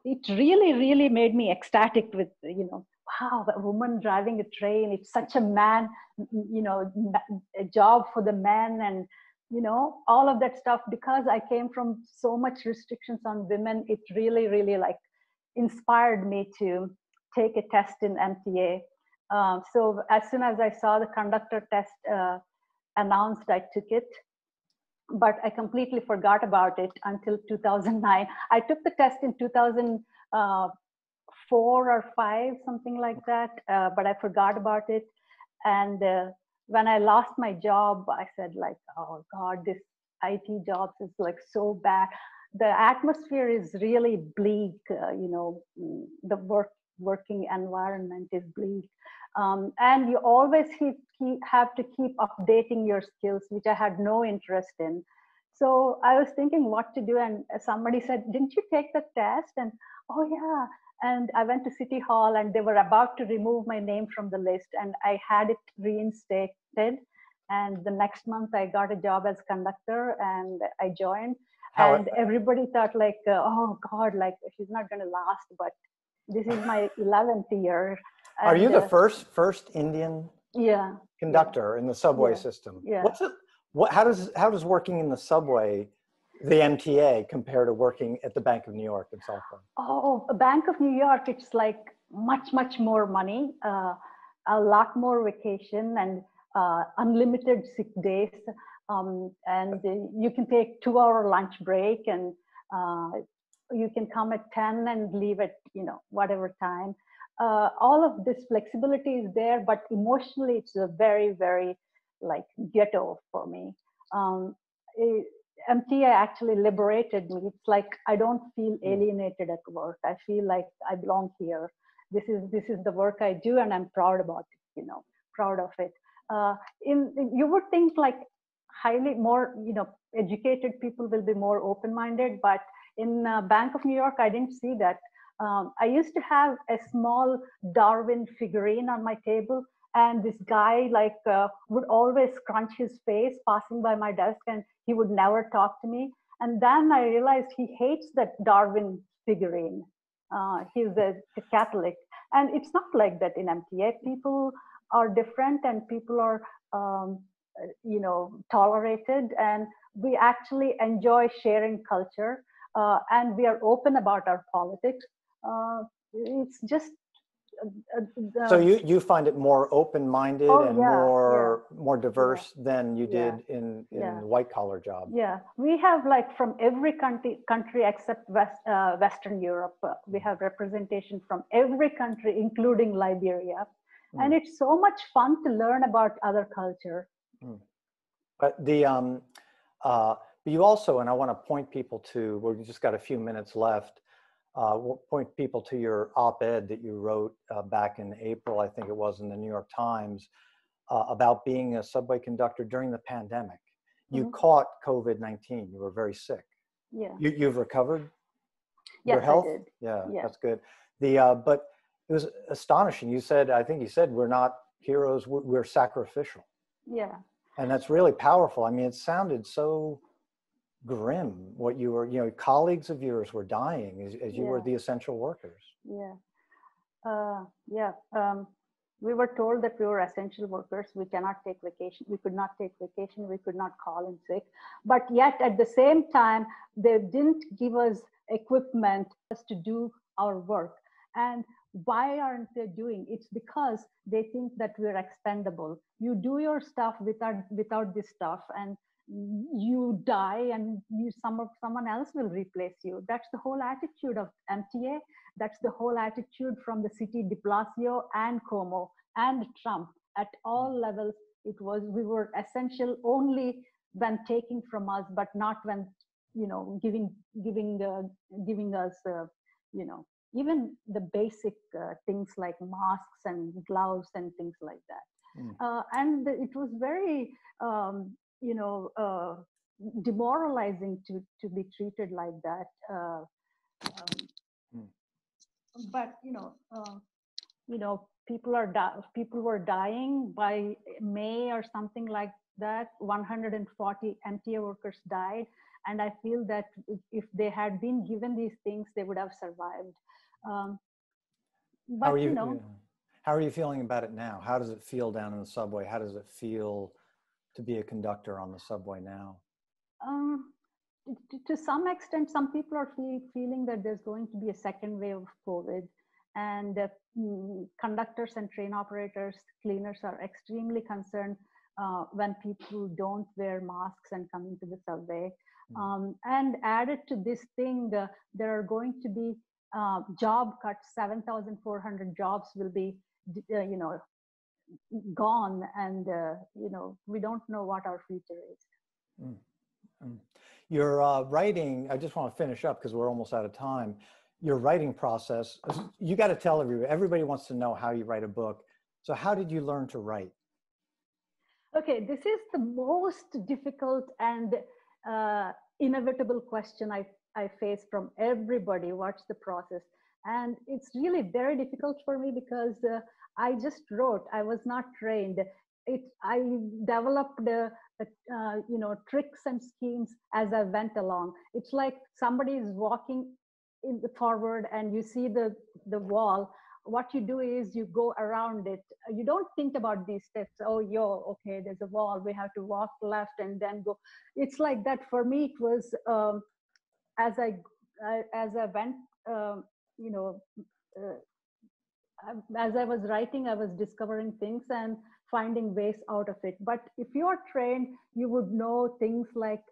It really, really made me ecstatic with, wow, a woman driving a train. It's such a man, a job for the men, and all of that stuff. Because I came from so much restrictions on women, it really, really inspired me to take a test in MTA. So as soon as I saw the conductor test announced, I took it. But I completely forgot about it until 2009. I took the test in 2004 or 5, something like that, but I forgot about it. And when I lost my job, I said oh God, this IT jobs is so bad. The atmosphere is really bleak. The working environment is bleak. And you always have to keep updating your skills, which I had no interest in. So I was thinking what to do, and somebody said, didn't you take the test? And oh yeah. And I went to City Hall, and they were about to remove my name from the list, and I had it reinstated. And the next month I got a job as conductor, and I joined. And everybody thought oh God, she's not going to last, but this is my 11th year. And, are you the first Indian conductor in the subway system? Yeah. How does working in the subway, the MTA, compare to working at the Bank of New York in South Park? Oh, Bank of New York, it's much more money, a lot more vacation, and unlimited sick days. And you can take 2-hour lunch break, and you can come at 10 and leave at whatever time. All of this flexibility is there, but emotionally it's a very, very ghetto for me. MTA actually liberated me. It's I don't feel alienated at work. I feel like I belong here. This is the work I do, and I'm proud about it. Proud of it. You would think highly more educated people will be more open-minded, but in Bank of New York, I didn't see that. I used to have a small Darwin figurine on my table, and this guy would always scrunch his face passing by my desk, and he would never talk to me. And then I realized he hates that Darwin figurine. He's a Catholic, and it's not like that in MTA. People are different, and people are tolerated, and we actually enjoy sharing culture, and we are open about our politics. It's just So you find it more open-minded Oh, and yeah, more diverse than you yeah, did in yeah. the white-collar job. Yeah, we have like from every country except Western Europe. We have representation from every country, including Liberia. And it's so much fun to learn about other culture. But but you also, and I want to point people to, we've just got a few minutes left, we'll point people to your op-ed that you wrote back in April, I think it was, in the New York Times, about being a subway conductor during the pandemic. You caught COVID-19. You were very sick. Yeah. You've recovered? Yes, your health? I did. Yeah, Yeah. that's good. But it was astonishing. You said, I think you said, we're not heroes, we're sacrificial. Yeah. And that's really powerful. I mean, it sounded so grim what you were, colleagues of yours were dying as you were the essential workers. Yeah. We were told that we were essential workers. We cannot take vacation. We could not take vacation. We could not call in sick. But yet at the same time, they didn't give us equipment to do our work. And why aren't they doing? It's because they think that we're expendable. You do your stuff without this stuff, and you die, and someone else will replace you. That's the whole attitude of MTA. That's the whole attitude from the city, de Blasio and Cuomo and Trump. At all levels, we were essential only when taking from us, but not when giving us even the basic things like masks and gloves and things like that. And it was very demoralizing to be treated like that. But people were dying by May or something like that. 140 MTA workers died, and I feel that if they had been given these things, they would have survived. But how are you feeling about it now? How does it feel down in the subway? How does it feel to be a conductor on the subway now? To some extent, some people are feeling that there's going to be a second wave of COVID, and conductors and train operators, cleaners are extremely concerned when people don't wear masks and come into the subway. And added to this thing, there are going to be job cuts. 7,400 jobs will be, gone, and we don't know what our future is. Your writing, I just want to finish up because we're almost out of time. Your writing process, you got to tell everybody wants to know how you write a book. So how did you learn to write? Okay, this is the most difficult and inevitable question I face from everybody. What's the process? And it's really very difficult for me because I just wrote. I was not trained. I developed tricks and schemes as I went along. It's like somebody is walking in the forward and you see the wall. What you do is you go around it. You don't think about these steps. Oh, okay, there's a wall. We have to walk left and then go. It's like that. For me, it was as I went, as I was writing, I was discovering things and finding ways out of it. But if you're trained, you would know things like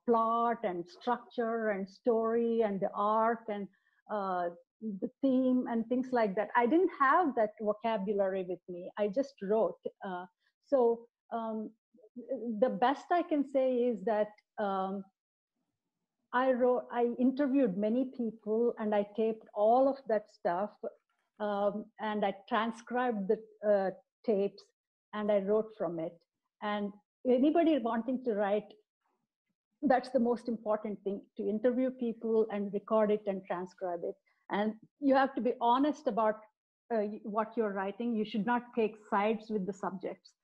plot and structure and story and the arc and the theme and things like that. I didn't have that vocabulary with me. I just wrote. So the best I can say is that I interviewed many people and I taped all of that stuff. And I transcribed the tapes and I wrote from it. And anybody wanting to write, that's the most important thing, to interview people and record it and transcribe it. And you have to be honest about what you're writing. You should not take sides with the subjects.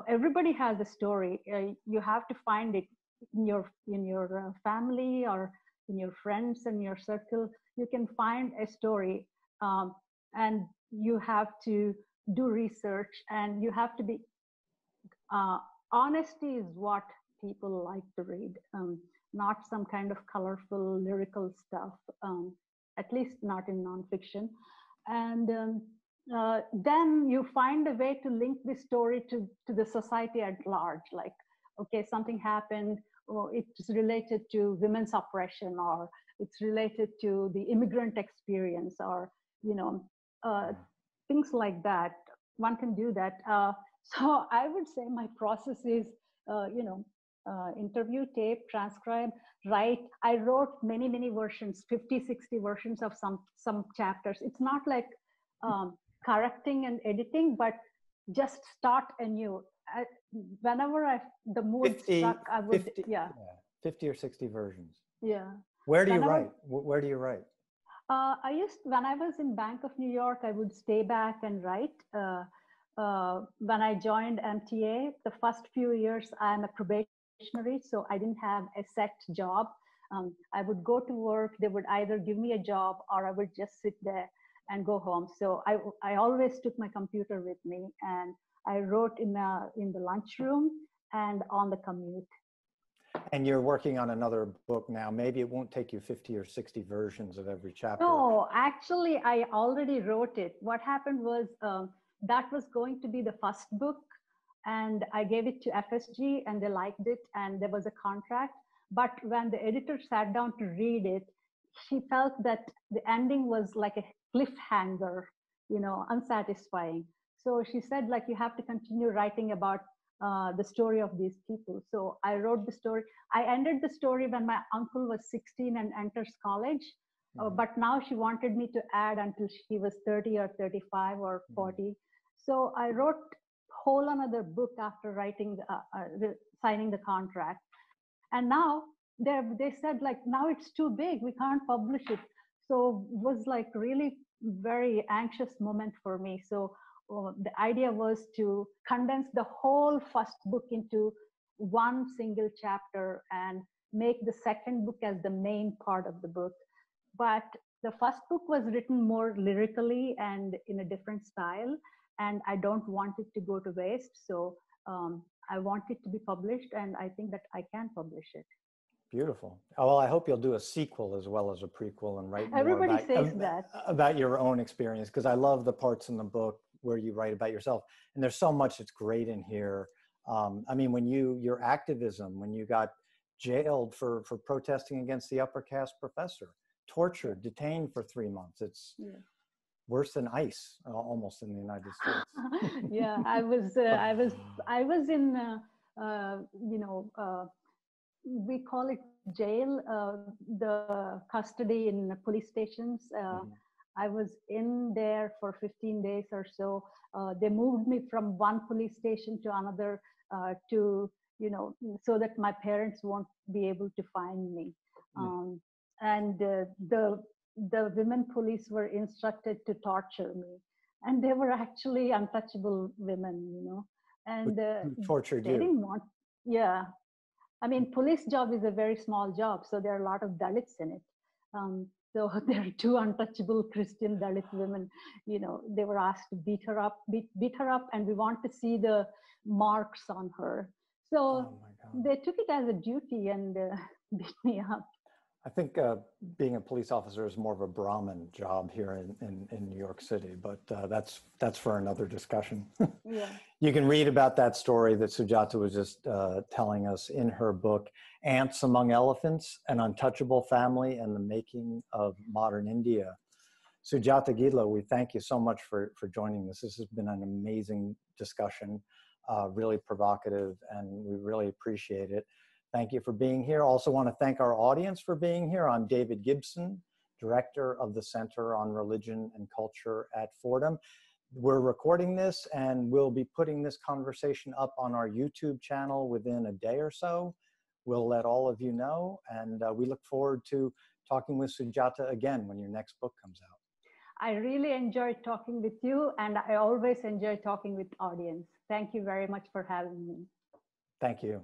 Everybody has a story. You have to find it in your family or in your friends and your circle. You can find a story. And you have to do research, and you have to be honesty is what people like to read, not some kind of colorful lyrical stuff, at least not in nonfiction. And then you find a way to link this story to the society at large. Like, okay, something happened, or it's related to women's oppression, or it's related to the immigrant experience, or, you know, things like that. One can do that. So I would say my process is, you know, interview, tape, transcribe, write. I wrote many, many versions, 50, 60 versions of some chapters. It's not like correcting and editing, but just start anew. Whenever the mood 50, struck, I would, 50, yeah. 50 or 60 versions. Yeah. Where do you write? Where do you write? When I was in Bank of New York, I would stay back and write. When I joined MTA, the first few years, I'm a probationary, so I didn't have a set job. I would go to work. They would either give me a job or I would just sit there and go home. So I always took my computer with me, and I wrote in the lunchroom and on the commute. And you're working on another book now. Maybe it won't take you 50 or 60 versions of every chapter. No, actually, I already wrote it. What happened was that was going to be the first book, and I gave it to FSG, and they liked it, and there was a contract. But when the editor sat down to read it, she felt that the ending was like a cliffhanger, you know, unsatisfying. So she said, like, you have to continue writing about the story of these people. So I wrote the story. I ended the story when my uncle was 16 and enters college. But now she wanted me to add until he was 30 or 35 or 40. So I wrote whole another book after writing, signing the contract. And now they said, like, now it's too big. We can't publish it. So it was like really very anxious moment for me. So the idea was to condense the whole first book into one single chapter and make the second book as the main part of the book. But the first book was written more lyrically and in a different style, and I don't want it to go to waste. So I want it to be published, and I think that I can publish it. Beautiful. Oh, well, I hope you'll do a sequel as well as a prequel and write more Everybody says that. About your own experience, because I love the parts in the book where you write about yourself. And there's so much that's great in here. I mean, when your activism, when you got jailed for protesting against the upper caste professor, tortured, detained for 3 months. It's worse than ICE, almost, in the United States. Yeah, I was in, you know, we call it jail, the custody in police stations. I was in there for 15 days or so. They moved me from one police station to another to, you know, so that my parents won't be able to find me. And the women police were instructed to torture me. And they were actually untouchable women, you know. And who tortured they didn't want, yeah. I mean, police job is a very small job, so there are a lot of Dalits in it. So there are two untouchable Christian Dalit women. You know, they were asked to beat her up, and we want to see the marks on her. So they took it as a duty and beat me up. I think being a police officer is more of a Brahmin job here in New York City, but that's for another discussion. Yeah. You can read about that story that Sujatha was just telling us in her book, Ants Among Elephants, An Untouchable Family and the Making of Modern India. Sujatha Gidla, we thank you so much for joining us. This has been an amazing discussion, really provocative, and we really appreciate it. Thank you for being here. Also want to thank our audience for being here. I'm David Gibson, Director of the Center on Religion and Culture at Fordham. We're recording this and we'll be putting this conversation up on our YouTube channel within a day or so. We'll let all of you know, and we look forward to talking with Sujatha again when your next book comes out. I really enjoyed talking with you, and I always enjoy talking with audience. Thank you very much for having me. Thank you.